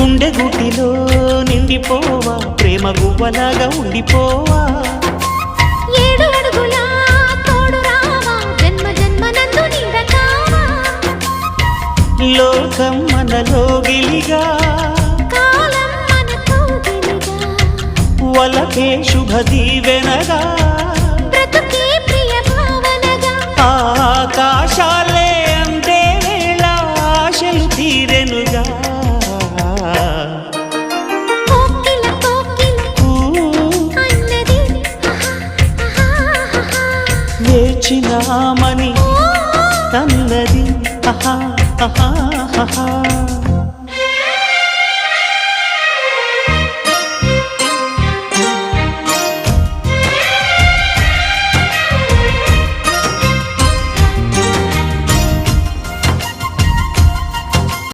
గుండె గుటిలో నిండిపోవా ప్రేమ గువ్వలాగా ఉండిపోవా 7 అడుగుల తోడు రావా జన్మ జన్మనందు నీడ కావా లోకం మనలో గిలిగా కాలం మనతో గిలిగా వలకే శుభ దీవెనగా బ్రతుకే ప్రియ భావనగా ఆకాశాలే అందే వేళ ఆశలు తీరెనుగా కోకిల కోకిల అన్నది వేచినామని తన్నది ఆహా ఆహా ఆహా